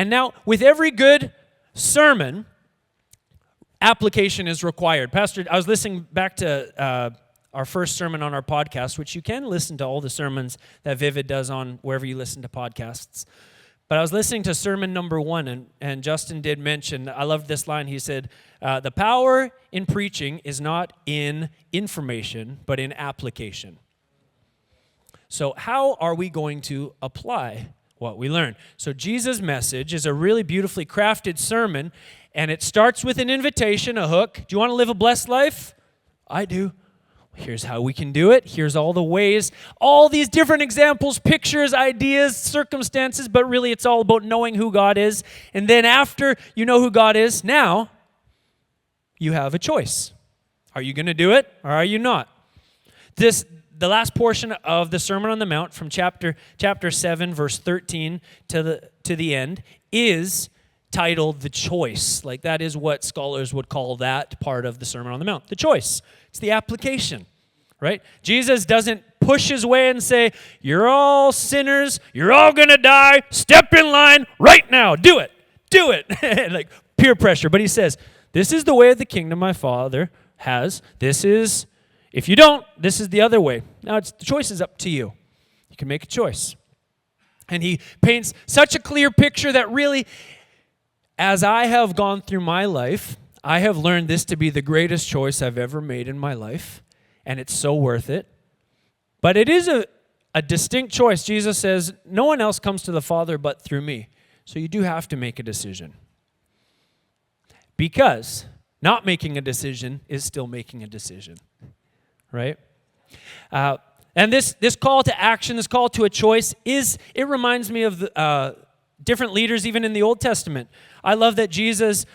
And now, with every good sermon, application is required. Pastor, I was listening back to our first sermon on our podcast, which you can listen to all the sermons that Vivid does on wherever you listen to podcasts. But I was listening to sermon number 1, and Justin did mention, I loved this line. He said, the power in preaching is not in information, but in application. So how are we going to apply what we learn? So Jesus' message is a really beautifully crafted sermon, and it starts with an invitation, a hook. Do you want to live a blessed life? I do. Here's how we can do it. Here's all the ways, all these different examples, pictures, ideas, circumstances, but really it's all about knowing who God is. And then after you know who God is, now you have a choice. Are you going to do it or are you not? The last portion of the Sermon on the Mount from chapter 7, verse 13 to the end is titled The Choice. Like that is what scholars would call that part of the Sermon on the Mount, the choice. It's the application, right? Jesus doesn't push his way and say, you're all sinners, you're all going to die, step in line right now, do it, like peer pressure. But he says, this is the way of the kingdom my Father has. If you don't, this is the other way. Now, the choice is up to you. You can make a choice. And he paints such a clear picture that really, as I have gone through my life, I have learned this to be the greatest choice I've ever made in my life, and it's so worth it. But it is a distinct choice. Jesus says, no one else comes to the Father but through me. So you do have to make a decision. Because not making a decision is still making a decision, right? And this call to action, this call to a choice, it reminds me of different leaders even in the Old Testament. I love that Jesus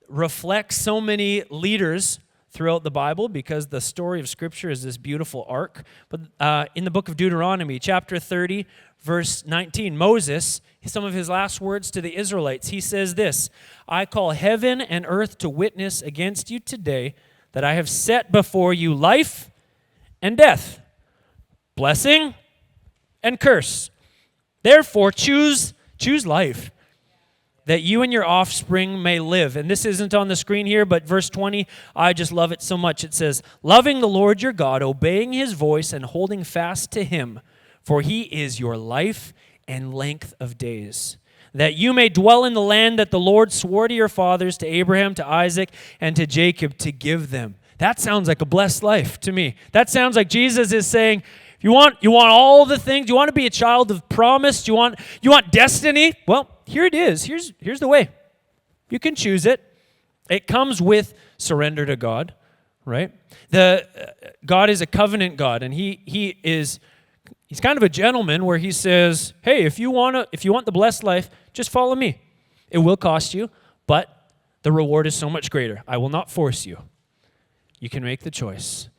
reflects so many leaders throughout the Bible because the story of Scripture is this beautiful arc. But in the book of Deuteronomy, chapter 30, verse 19, Moses, some of his last words to the Israelites, he says this, I call heaven and earth to witness against you today that I have set before you life and death, blessing and curse. Therefore, choose life, that you and your offspring may live. And this isn't on the screen here, but verse 20, I just love it so much. It says, loving the Lord your God, obeying his voice, and holding fast to him, for he is your life and length of days, that you may dwell in the land that the Lord swore to your fathers, to Abraham, to Isaac, and to Jacob, to give them. That sounds like a blessed life to me. That sounds like Jesus is saying, you want all the things. You want to be a child of promise. You want destiny. Well, here it is. Here's the way. You can choose it. It comes with surrender to God, right? God is a covenant God, and he's kind of a gentleman where he says, "Hey, if you want the blessed life, just follow me. It will cost you, but the reward is so much greater. I will not force you. You can make the choice."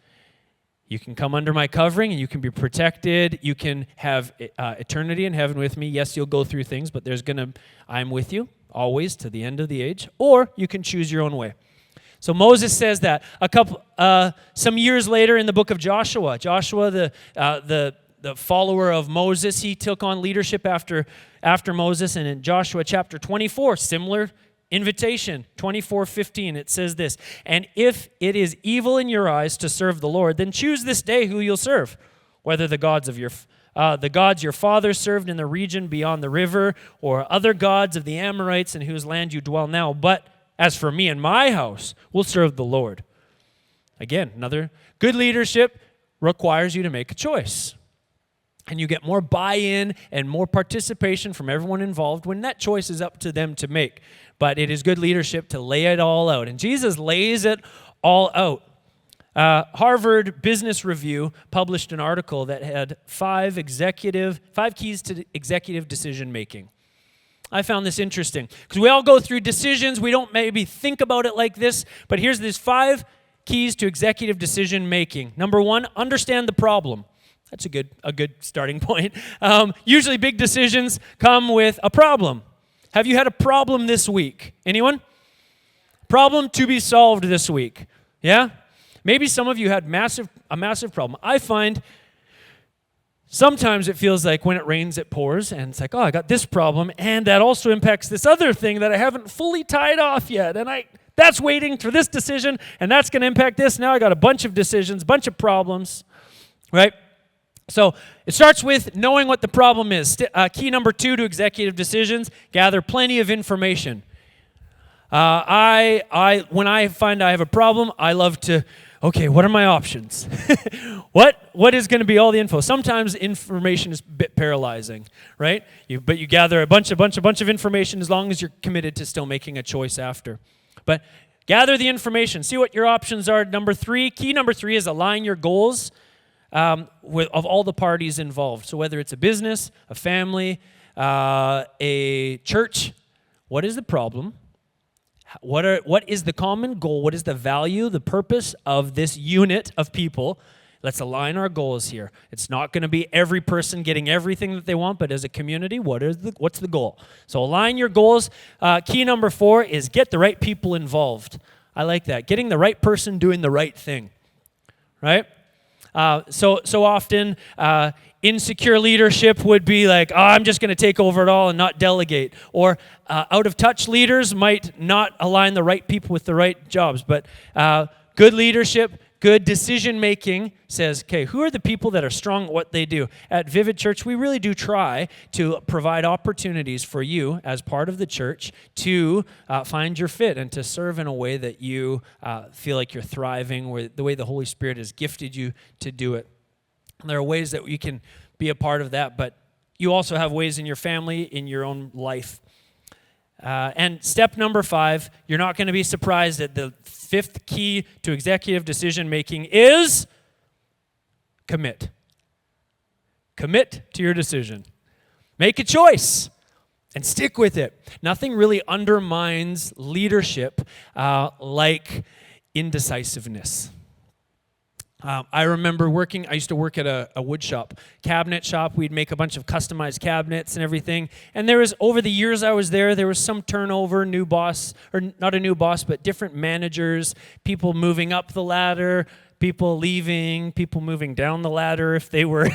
You can come under my covering and you can be protected. You can have eternity in heaven with me. Yes, you'll go through things, but I'm with you always to the end of the age. Or you can choose your own way. So Moses says that. Some years later in the book of Joshua, the follower of Moses, he took on leadership after Moses. And in Joshua chapter 24, similar invitation, 24:15, it says this, and if it is evil in your eyes to serve the Lord, then choose this day who you'll serve, whether the gods your fathers served in the region beyond the river, or other gods of the Amorites in whose land you dwell now. But as for me and my house, we'll serve the Lord. Again, another good leadership requires you to make a choice. And you get more buy-in and more participation from everyone involved when that choice is up to them to make. But it is good leadership to lay it all out. And Jesus lays it all out. Harvard Business Review published an article that had 5 keys to executive decision making. I found this interesting because we all go through decisions. We don't maybe think about it like this, but here's these 5 keys to executive decision making. Number 1, understand the problem. That's a good starting point. Usually big decisions come with a problem. Have you had a problem this week? Anyone? Problem to be solved this week. Yeah? Maybe some of you had a massive problem. I find Sometimes it feels like when it rains, it pours, and it's like, oh, I got this problem, and that also impacts this other thing that I haven't fully tied off yet, and that's waiting for this decision, and that's going to impact this. Now I got a bunch of decisions, bunch of problems, right? So it starts with knowing what the problem is. Key number 2 to executive decisions: gather plenty of information. When I find I have a problem, I love to, okay, what are my options? What is going to be all the info? Sometimes information is a bit paralyzing, right? But you gather a bunch of information as long as you're committed to still making a choice after. But gather the information. See what your options are. Key number 3 is align your goals of all the parties involved. So whether it's a business, a family, a church, what is the problem? What is the common goal? What is the value, the purpose of this unit of people? Let's align our goals here. It's not going to be every person getting everything that they want, but as a community, what's the goal? So align your goals. Key number 4 is get the right people involved. I like that. Getting the right person doing the right thing, right? So often, insecure leadership would be like, oh, I'm just going to take over it all and not delegate. Or out-of-touch leaders might not align the right people with the right jobs. But good leadership, good decision-making says, okay, who are the people that are strong at what they do? At Vivid Church, we really do try to provide opportunities for you as part of the church to find your fit and to serve in a way that you feel like you're thriving, the way the Holy Spirit has gifted you to do it. And there are ways that you can be a part of that, but you also have ways in your family, in your own life. And step number 5, you're not going to be surprised that the 5th key to executive decision-making is commit. Commit to your decision. Make a choice and stick with it. Nothing really undermines leadership like indecisiveness. I remember I used to work at a wood shop, cabinet shop. We'd make a bunch of customized cabinets and everything. And over the years I was there was some turnover, new boss, or not a new boss, but different managers, people moving up the ladder, people leaving, people moving down the ladder if they were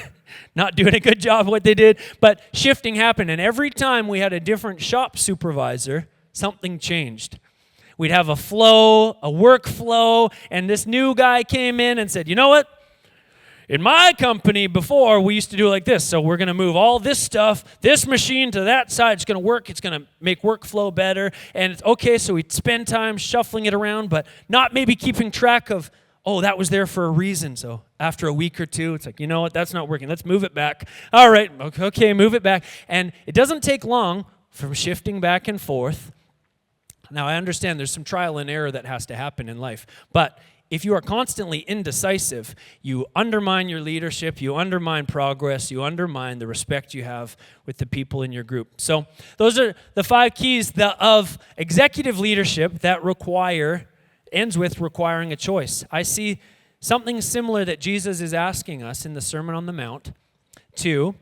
not doing a good job of what they did. But shifting happened, and every time we had a different shop supervisor, something changed. We'd have a workflow, and this new guy came in and said, you know what? In my company before, we used to do it like this. So we're going to move all this stuff, this machine to that side. It's going to work. It's going to make workflow better. And it's okay, so we'd spend time shuffling it around, but not maybe keeping track of, oh, that was there for a reason. So after a week or two, it's like, you know what? That's not working. Let's move it back. All right, okay, move it back. And it doesn't take long from shifting back and forth. Now, I understand there's some trial and error that has to happen in life, but if you are constantly indecisive, you undermine your leadership, you undermine progress, you undermine the respect you have with the people in your group. So those are the 5 keys of executive leadership that ends with requiring a choice. I see something similar that Jesus is asking us in the Sermon on the Mount to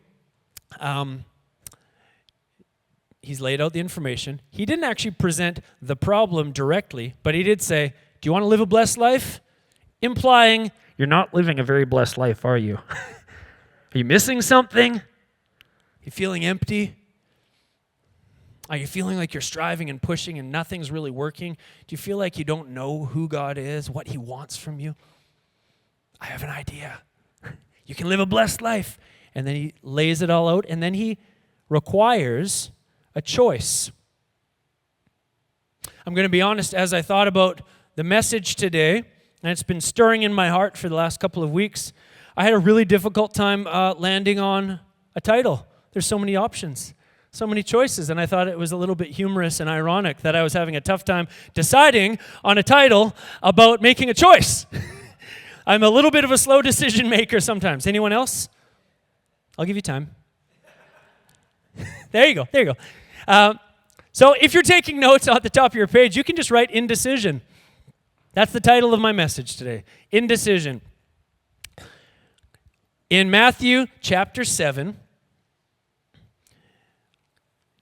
He's laid out the information. He didn't actually present the problem directly, but he did say, do you want to live a blessed life? Implying, you're not living a very blessed life, are you? Are you missing something? Are you feeling empty? Are you feeling like you're striving and pushing and nothing's really working? Do you feel like you don't know who God is, what He wants from you? I have an idea. You can live a blessed life. And then he lays it all out, and then he requires a choice. I'm going to be honest, as I thought about the message today, and it's been stirring in my heart for the last couple of weeks, I had a really difficult time landing on a title. There's so many options, so many choices, and I thought it was a little bit humorous and ironic that I was having a tough time deciding on a title about making a choice. I'm a little bit of a slow decision maker sometimes. Anyone else? I'll give you time. There you go. So if you're taking notes at the top of your page, you can just write indecision. That's the title of my message today, indecision. In Matthew chapter 7,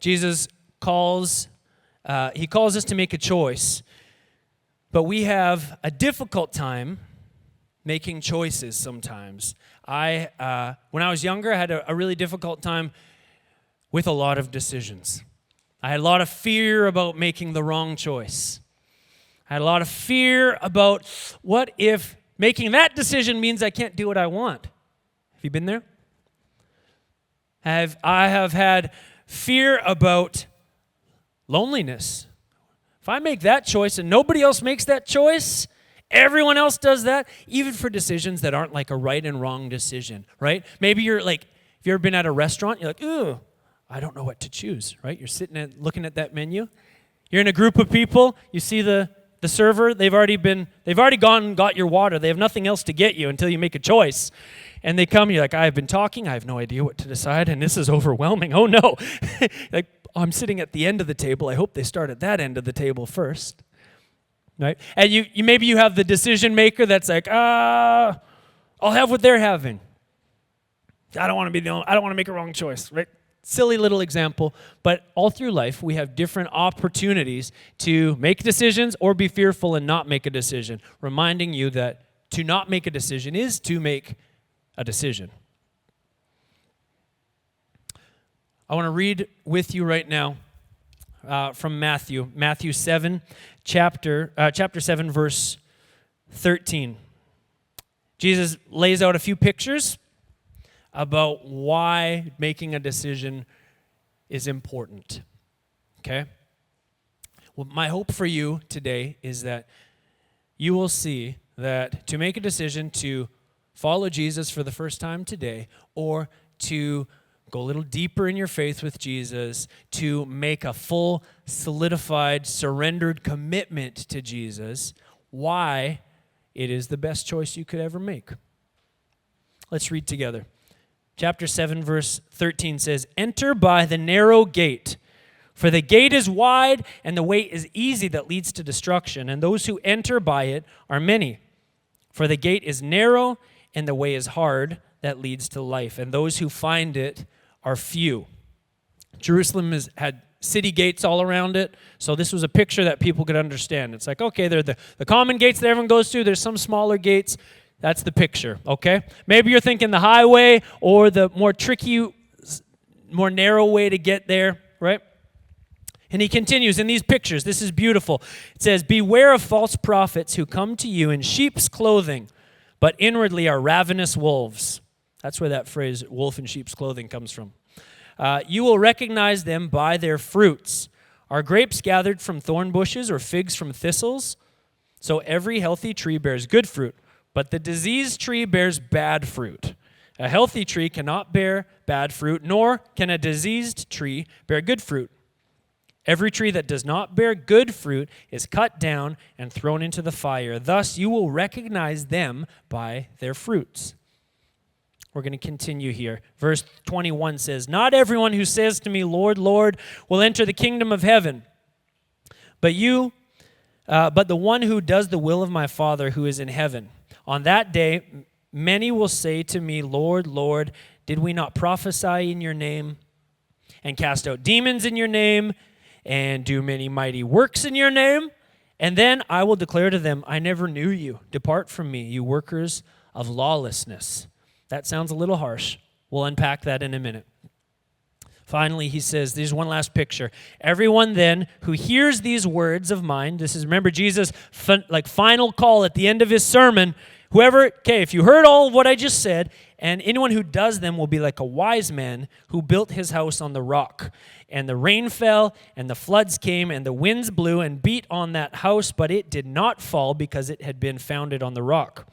Jesus calls us to make a choice, but we have a difficult time making choices sometimes. When I was younger, I had a really difficult time with a lot of decisions. I had a lot of fear about making the wrong choice. I had a lot of fear about what if making that decision means I can't do what I want. Have you been there? I have had fear about loneliness. If I make that choice and nobody else makes that choice, everyone else does that, even for decisions that aren't like a right and wrong decision, right? Maybe you're like, if you've ever been at a restaurant, you're like, ooh, I don't know what to choose, right? You're sitting and looking at that menu. You're in a group of people, you see the server, they've already gone and got your water. They have nothing else to get you until you make a choice. And they come, you're like, I've been talking, I have no idea what to decide, and this is overwhelming. Oh no. Like, I'm sitting at the end of the table. I hope they start at that end of the table first. Right? And you maybe you have the decision maker that's like, I'll have what they're having. I don't want to make a wrong choice, right? Silly little example, but all through life, we have different opportunities to make decisions or be fearful and not make a decision, reminding you that to not make a decision is to make a decision. I want to read with you right now from Matthew 7, chapter 7, verse 13. Jesus lays out a few pictures about why making a decision is important, okay? Well, my hope for you today is that you will see that to make a decision to follow Jesus for the first time today, or to go a little deeper in your faith with Jesus, to make a full, solidified, surrendered commitment to Jesus, why it is the best choice you could ever make. Let's read together. Chapter 7, verse 13 says, "Enter by the narrow gate, for the gate is wide and the way is easy that leads to destruction, and those who enter by it are many. For the gate is narrow and the way is hard that leads to life, and those who find it are few." Jerusalem had city gates all around it, so this was a picture that people could understand. It's like, okay, they're the common gates that everyone goes to. There's some smaller gates. That's the picture, okay? Maybe you're thinking the highway or the more tricky, more narrow way to get there, right? And he continues in these pictures. This is beautiful. It says, "Beware of false prophets who come to you in sheep's clothing, but inwardly are ravenous wolves." That's where that phrase, wolf in sheep's clothing, comes from. "You will recognize them by their fruits. Are grapes gathered from thorn bushes or figs from thistles? So every healthy tree bears good fruit, but the diseased tree bears bad fruit. A healthy tree cannot bear bad fruit, nor can a diseased tree bear good fruit. Every tree that does not bear good fruit is cut down and thrown into the fire. Thus you will recognize them by their fruits." We're going to continue here. Verse 21 says, "Not everyone who says to me, 'Lord, Lord,' will enter the kingdom of heaven, but the one who does the will of my Father who is in heaven. On that day, many will say to me, 'Lord, Lord, did we not prophesy in your name and cast out demons in your name and do many mighty works in your name?' And then I will declare to them, 'I never knew you. Depart from me, you workers of lawlessness.'" That sounds a little harsh. We'll unpack that in a minute. Finally, he says, there's one last picture. "Everyone then who hears these words of mine," this is, remember, Jesus' final call at the end of his sermon, if you heard all of what I just said, and anyone who does them will be like a wise man who built his house on the rock. And the rain fell, and the floods came, and the winds blew and beat on that house, but it did not fall because it had been founded on the rock.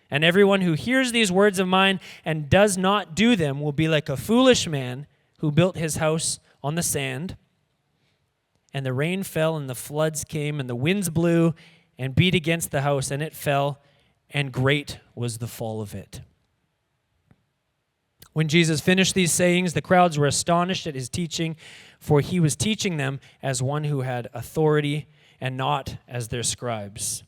And everyone who hears these words of mine and does not do them will be like a foolish man who built his house on the sand. And the rain fell, and the floods came, and the winds blew and beat against the house, and it fell, and great was the fall of it." When Jesus finished these sayings, the crowds were astonished at his teaching, for he was teaching them as one who had authority and not as their scribes.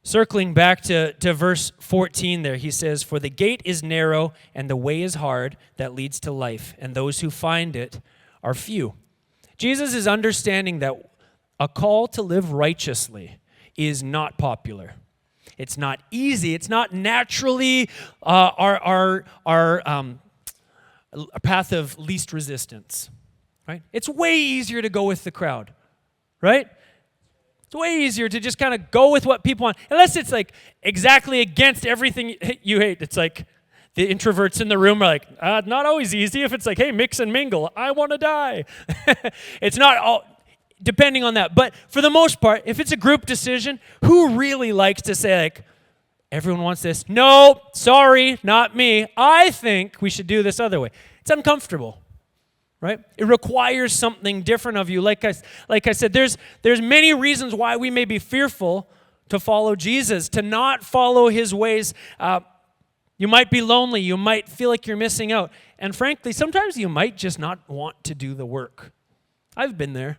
Circling back to verse 14 there, he says, "For the gate is narrow and the way is hard that leads to life, and those who find it are few." Jesus is understanding that a call to live righteously is not popular. It's not easy. It's not naturally our path of least resistance, right? It's way easier to go with the crowd, right? It's way easier to just kind of go with what people want, unless it's like exactly against everything you hate. It's like the introverts in the room are like, not always easy. If it's like, hey, mix and mingle, I want to die. It's not all, depending on that. But for the most part, if it's a group decision, who really likes to say like, everyone wants this? No, sorry, not me. I think we should do this other way. It's uncomfortable. Right? It requires something different of you. Like I said, there's many reasons why we may be fearful to follow Jesus, to not follow his ways. You might be lonely. You might feel like you're missing out. And frankly, sometimes you might just not want to do the work. I've been there.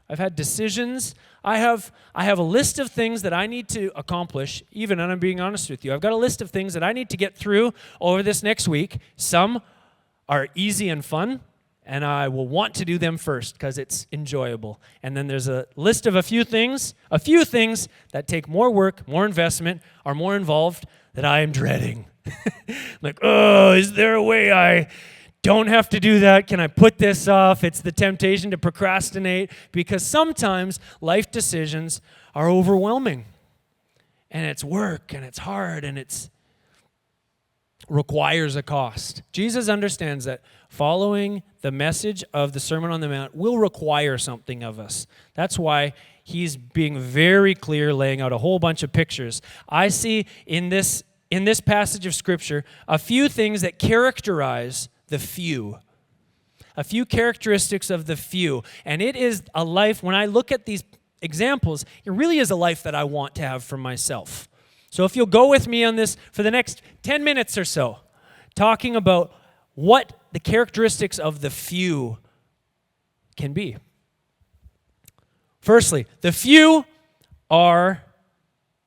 I've had decisions. I have a list of things that I need to accomplish, even, and I'm being honest with you. I've got a list of things that I need to get through over this next week. Some are easy and fun, and I will want to do them first because it's enjoyable. And then there's a list of a few things that take more work, more investment, are more involved that I am dreading. Like, oh, is there a way I don't have to do that? Can I put this off? It's the temptation to procrastinate because sometimes life decisions are overwhelming. And it's work, and it's hard, and it's requires a cost. Jesus understands that following the message of the Sermon on the Mount will require something of us. That's why he's being very clear, laying out a whole bunch of pictures. I see in this passage of Scripture a few things that characterize the few. A few characteristics of the few. And it is a life, when I look at these examples, it really is a life that I want to have for myself. So if you'll go with me on this for the next 10 minutes or so, talking about what the characteristics of the few can be. Firstly, the few are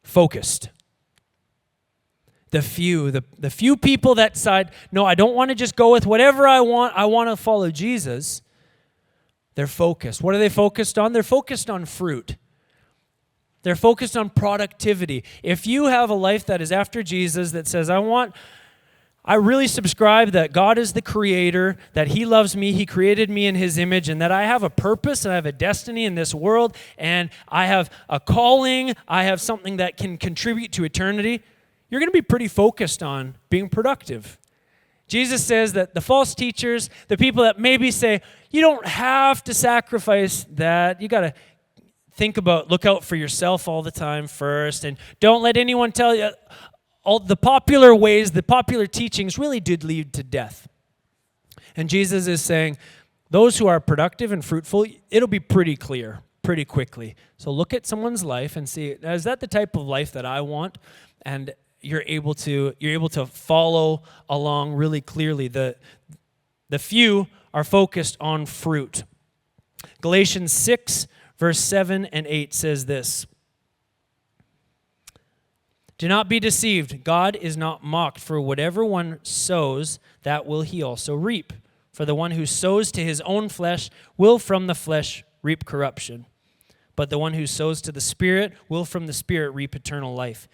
focused. The few people that decide, no, I don't want to just go with whatever I want to follow Jesus. They're focused. What are they focused on? They're focused on fruit. They're focused on productivity. If you have a life that is after Jesus, that says, I really subscribe that God is the creator, that he loves me, he created me in his image, and that I have a purpose, and I have a destiny in this world, and I have a calling, I have something that can contribute to eternity, you're going to be pretty focused on being productive. Jesus says that the false teachers, the people that maybe say, you don't have to sacrifice that, you got to look out for yourself all the time first, and don't let anyone tell you. All the popular ways, the popular teachings really did lead to death. And Jesus is saying, those who are productive and fruitful, it'll be pretty clear pretty quickly. So look at someone's life and see, is that the type of life that I want? And you're able to follow along really clearly. The few are focused on fruit. Galatians 6, verse 7 and 8 says this. Do not be deceived. God is not mocked, for whatever one sows, that will he also reap. For the one who sows to his own flesh will from the flesh reap corruption. But the one who sows to the Spirit will from the Spirit reap eternal life.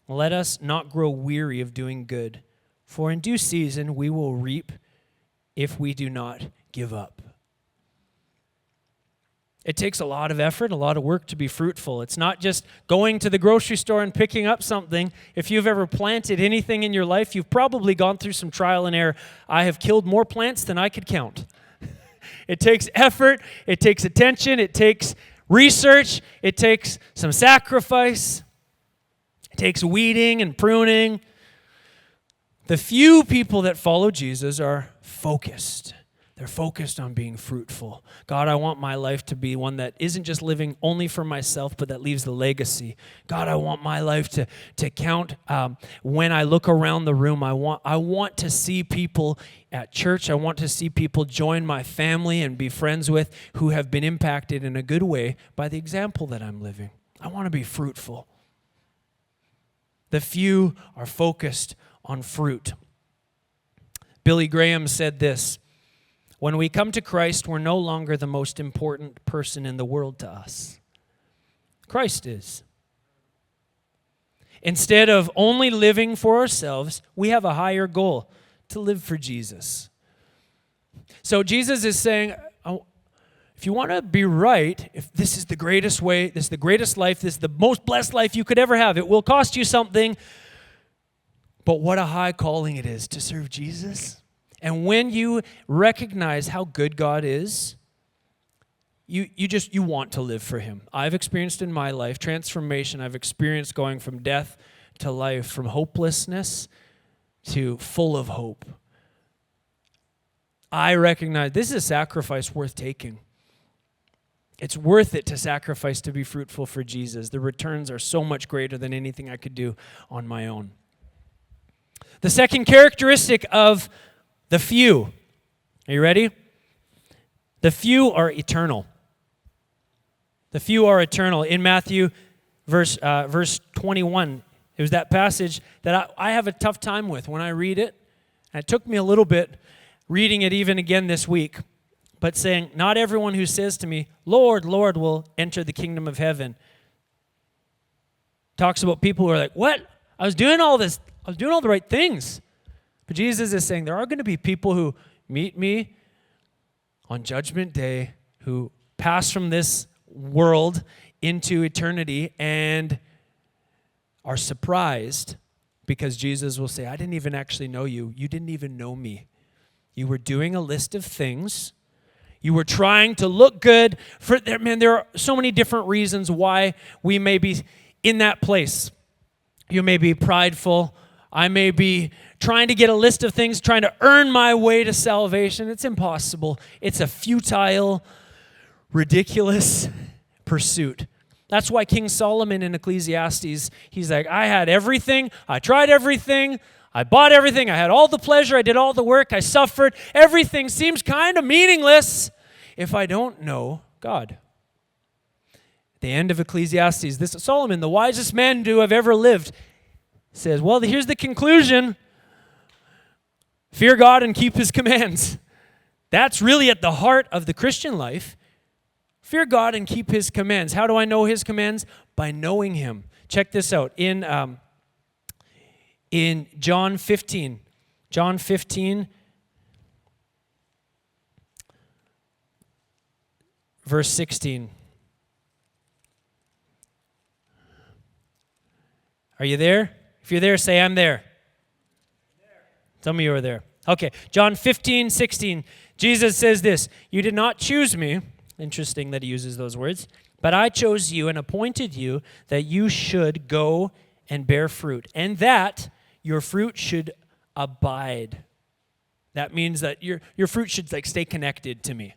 Let us not grow weary of doing good, for in due season we will reap if we do not give up. It takes a lot of effort, a lot of work to be fruitful. It's not just going to the grocery store and picking up something. If you've ever planted anything in your life, you've probably gone through some trial and error. I have killed more plants than I could count. It takes effort, it takes attention, it takes research, it takes some sacrifice, it takes weeding and pruning. The few people that follow Jesus are focused. They're focused on being fruitful. God, I want my life to be one that isn't just living only for myself, but that leaves the legacy. God, I want my life to count. When I look around the room, I want to see people at church. I want to see people join my family and be friends with who have been impacted in a good way by the example that I'm living. I want to be fruitful. The few are focused on fruit. Billy Graham said this. When we come to Christ, we're no longer the most important person in the world to us. Christ is. Instead of only living for ourselves, we have a higher goal, to live for Jesus. So Jesus is saying, if you want to be right, if this is the greatest way, this is the greatest life, this is the most blessed life you could ever have, it will cost you something, but what a high calling it is to serve Jesus. And when you recognize how good God is, you want to live for him. I've experienced in my life transformation. I've experienced going from death to life, from hopelessness to full of hope. I recognize this is a sacrifice worth taking. It's worth it to sacrifice to be fruitful for Jesus. The returns are so much greater than anything I could do on my own. The second characteristic of the few. Are you ready? The few are eternal. The few are eternal. In Matthew, verse 21, it was that passage that I have a tough time with when I read it. And it took me a little bit reading it even again this week. But saying, not everyone who says to me, Lord, Lord, will enter the kingdom of heaven. Talks about people who are like, what? I was doing all this. I was doing all the right things. But Jesus is saying there are going to be people who meet me on Judgment Day, who pass from this world into eternity and are surprised because Jesus will say, I didn't even actually know you. You didn't even know me. You were doing a list of things. You were trying to look good. There are so many different reasons why we may be in that place. You may be prideful. I may be trying to get a list of things, trying to earn my way to salvation. It's impossible. It's a futile, ridiculous pursuit. That's why King Solomon in Ecclesiastes, he's like, I had everything. I tried everything. I bought everything. I had all the pleasure. I did all the work. I suffered. Everything seems kind of meaningless if I don't know God. At the end of Ecclesiastes, this Solomon, the wisest man to have ever lived, says, well, here's the conclusion. Fear God and keep his commands. That's really at the heart of the Christian life. Fear God and keep his commands. How do I know his commands? By knowing him. Check this out. In John 15, verse 16. Are you there? If you're there, say, I'm there. Some of you are there. Okay, John 15, 16. Jesus says this, you did not choose me. Interesting that he uses those words. But I chose you and appointed you that you should go and bear fruit, and that your fruit should abide. That means that your fruit should stay connected to me.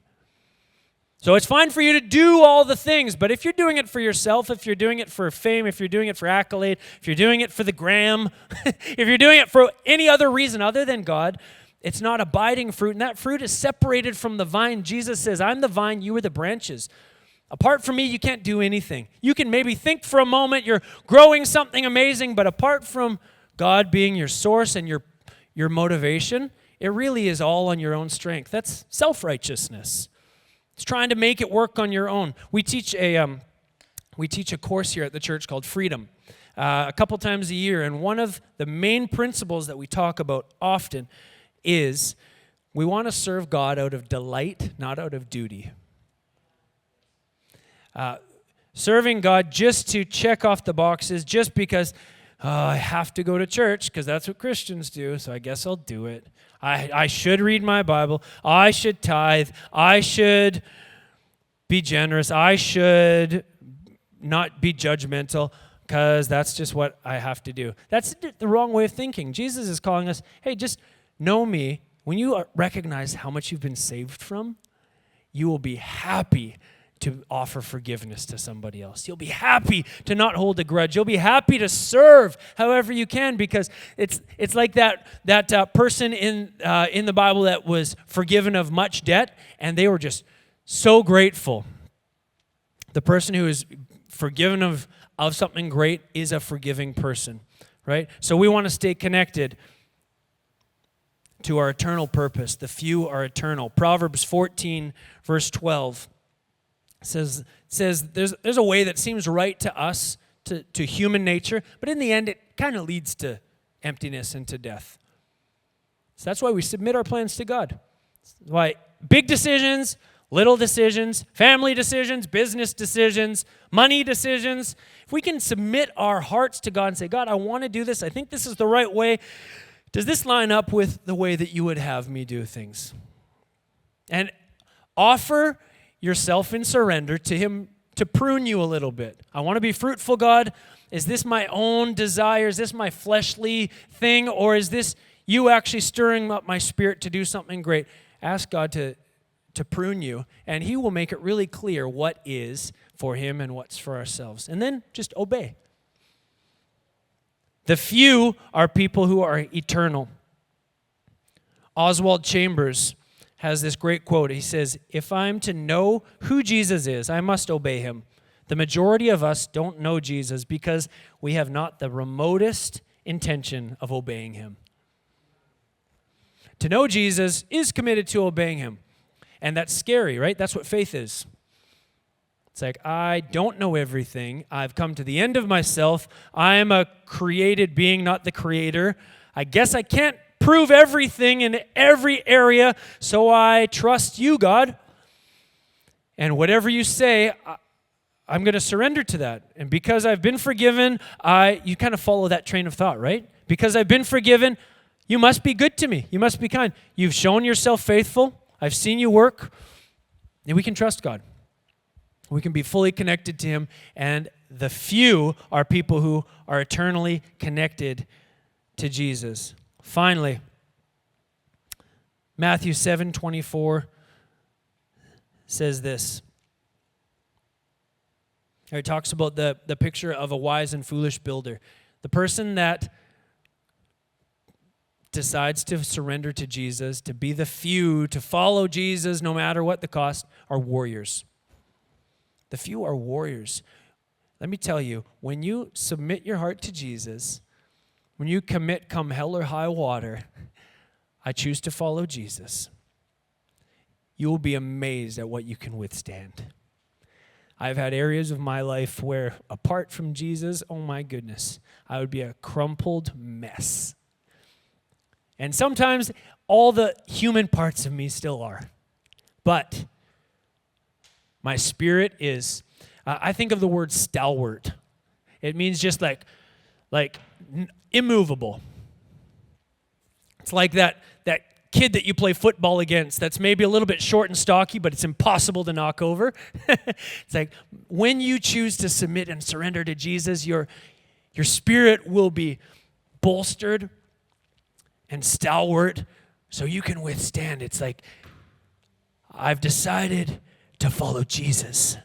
So it's fine for you to do all the things, but if you're doing it for yourself, if you're doing it for fame, if you're doing it for accolade, if you're doing it for the gram, if you're doing it for any other reason other than God, it's not abiding fruit, and that fruit is separated from the vine. Jesus says, I'm the vine, you are the branches. Apart from me, you can't do anything. You can maybe think for a moment you're growing something amazing, but apart from God being your source and your motivation, it really is all on your own strength. That's self-righteousness. It's trying to make it work on your own. We teach a course here at the church called Freedom a couple times a year, and one of the main principles that we talk about often is we want to serve God out of delight, not out of duty. Serving God just to check off the boxes, just because I have to go to church because that's what Christians do, so I guess I'll do it. I should read my Bible. I should tithe. I should be generous. I should not be judgmental because that's just what I have to do. That's the wrong way of thinking. Jesus is calling us, hey, just know me. When you recognize how much you've been saved from, you will be happy to offer forgiveness to somebody else. You'll be happy to not hold a grudge. You'll be happy to serve however you can, because it's like that person in the Bible that was forgiven of much debt, and they were just so grateful. The person who is forgiven of something great is a forgiving person, right? So we want to stay connected to our eternal purpose. The few are eternal. Proverbs 14, verse 12 says there's a way that seems right to us to human nature, but in the end, it kind of leads to emptiness and to death. So that's why we submit our plans to God. That's why big decisions, little decisions, family decisions, business decisions, money decisions, if we can submit our hearts to God and say, God, I want to do this. I think this is the right way. Does this line up with the way that you would have me do things? And offer yourself in surrender to Him to prune you a little bit. I want to be fruitful, God. Is this my own desire? Is this my fleshly thing? Or is this you actually stirring up my spirit to do something great? Ask God to prune you, and He will make it really clear what is for Him and what's for ourselves. And then just obey. The few are people who are eternal. Oswald Chambers has this great quote. He says, if I'm to know who Jesus is, I must obey Him. The majority of us don't know Jesus because we have not the remotest intention of obeying Him. To know Jesus is committed to obeying Him. And that's scary, right? That's what faith is. It's like, I don't know everything. I've come to the end of myself. I am a created being, not the creator. I guess I can't prove everything in every area, so I trust you, God. And whatever you say, I'm going to surrender to that. And because I've been forgiven, you kind of follow that train of thought, right? Because I've been forgiven, you must be good to me. You must be kind. You've shown yourself faithful. I've seen you work. And we can trust God. We can be fully connected to Him. And the few are people who are eternally connected to Jesus. Finally, Matthew 7:24 says this. It talks about the picture of a wise and foolish builder. The person that decides to surrender to Jesus, to be the few, to follow Jesus no matter what the cost, are warriors. The few are warriors. Let me tell you, when you submit your heart to Jesus, when you commit come hell or high water, I choose to follow Jesus, you will be amazed at what you can withstand. I've had areas of my life where, apart from Jesus, oh my goodness, I would be a crumpled mess. And sometimes all the human parts of me still are. But my spirit is, I think of the word stalwart. It means just like immovable. It's like that kid that you play football against that's maybe a little bit short and stocky, but it's impossible to knock over. It's like when you choose to submit and surrender to Jesus, your spirit will be bolstered and stalwart so you can withstand. It's like, I've decided to follow Jesus.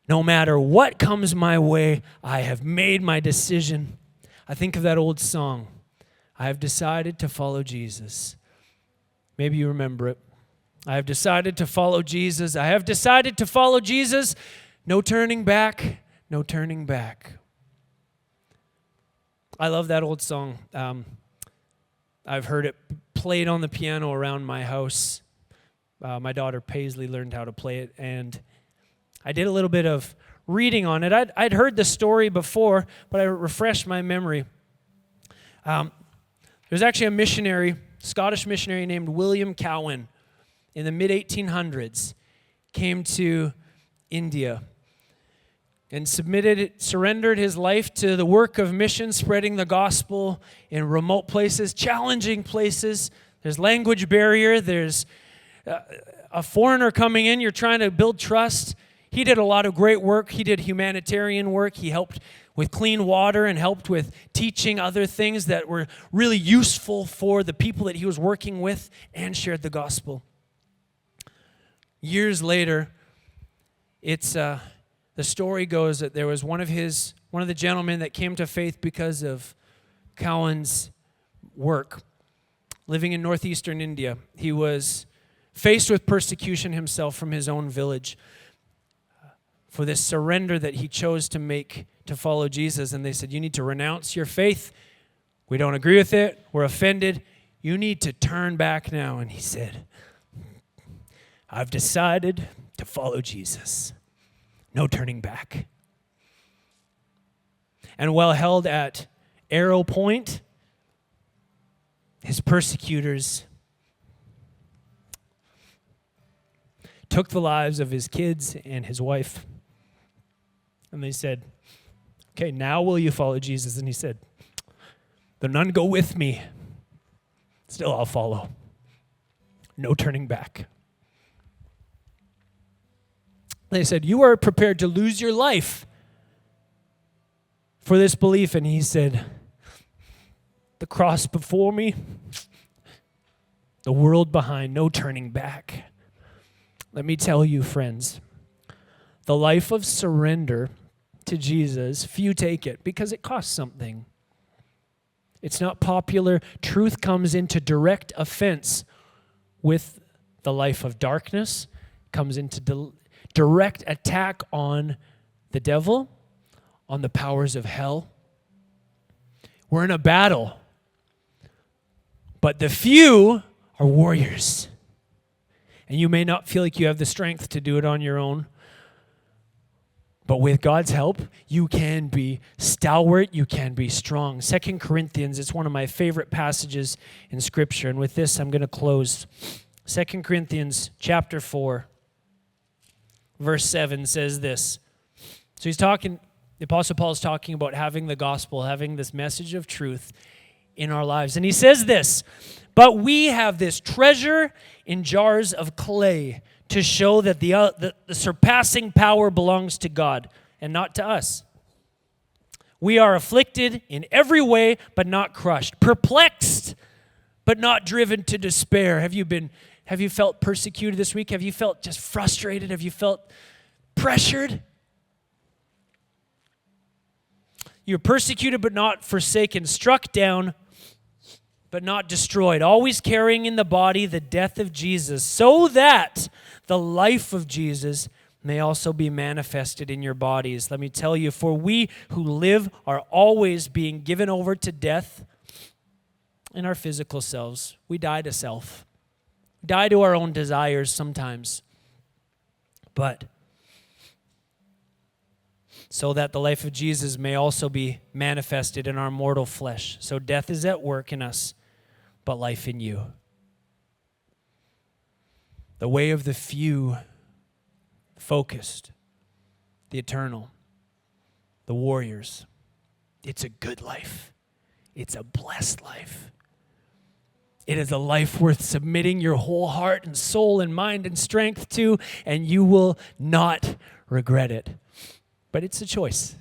No matter what comes my way, I have made my decision. I think of that old song, I have decided to follow Jesus. Maybe you remember it. I have decided to follow Jesus. I have decided to follow Jesus. No turning back, no turning back. I love that old song. I've heard it played on the piano around my house. My daughter Paisley learned how to play it, and I did a little bit of reading on it. I'd heard the story before, but I refreshed my memory. There's actually a missionary, Scottish missionary named William Cowan in the mid-1800s, came to India and surrendered his life to the work of mission, spreading the gospel in remote places, challenging places. There's language barrier. There's a foreigner coming in. You're trying to build trust. He did a lot of great work. He did humanitarian work. He helped with clean water and helped with teaching other things that were really useful for the people that he was working with, and shared the gospel. Years later, the story goes that there was one of the gentlemen that came to faith because of Cowan's work, living in northeastern India. He was faced with persecution himself from his own village for this surrender that he chose to make to follow Jesus. And they said, you need to renounce your faith. We don't agree with it. We're offended. You need to turn back now. And he said, I've decided to follow Jesus. No turning back. And while held at arrow point, his persecutors took the lives of his kids and his wife. And they said, okay, now will you follow Jesus? And he said, though none go with me, still I'll follow. No turning back. They said, you are prepared to lose your life for this belief. And he said, the cross before me, the world behind, no turning back. Let me tell you, friends, the life of surrender to Jesus, few take it because it costs something. It's not popular. Truth comes into direct offense with the life of darkness, comes into direct attack on the devil, on the powers of hell. We're in a battle, but the few are warriors. And you may not feel like you have the strength to do it on your own. But with God's help, you can be stalwart, you can be strong. 2 Corinthians, it's one of my favorite passages in Scripture. And with this, I'm going to close. 2 Corinthians chapter 4, verse 7 says this. So the Apostle Paul is talking about having the gospel, having this message of truth in our lives. And he says this, but we have this treasure in jars of clay to show that the surpassing power belongs to God and not to us. We are afflicted in every way, but not crushed. Perplexed, but not driven to despair. Have you felt persecuted this week? Have you felt just frustrated? Have you felt pressured? You're persecuted, but not forsaken. Struck down, but not destroyed, always carrying in the body the death of Jesus, so that the life of Jesus may also be manifested in your bodies. Let me tell you, for we who live are always being given over to death in our physical selves. We die to self. We die to our own desires sometimes. But so that the life of Jesus may also be manifested in our mortal flesh. So death is at work in us, but life in you. The way of the few, focused, the eternal, the warriors. It's a good life. It's a blessed life. It is a life worth submitting your whole heart and soul and mind and strength to, and you will not regret it. But it's a choice.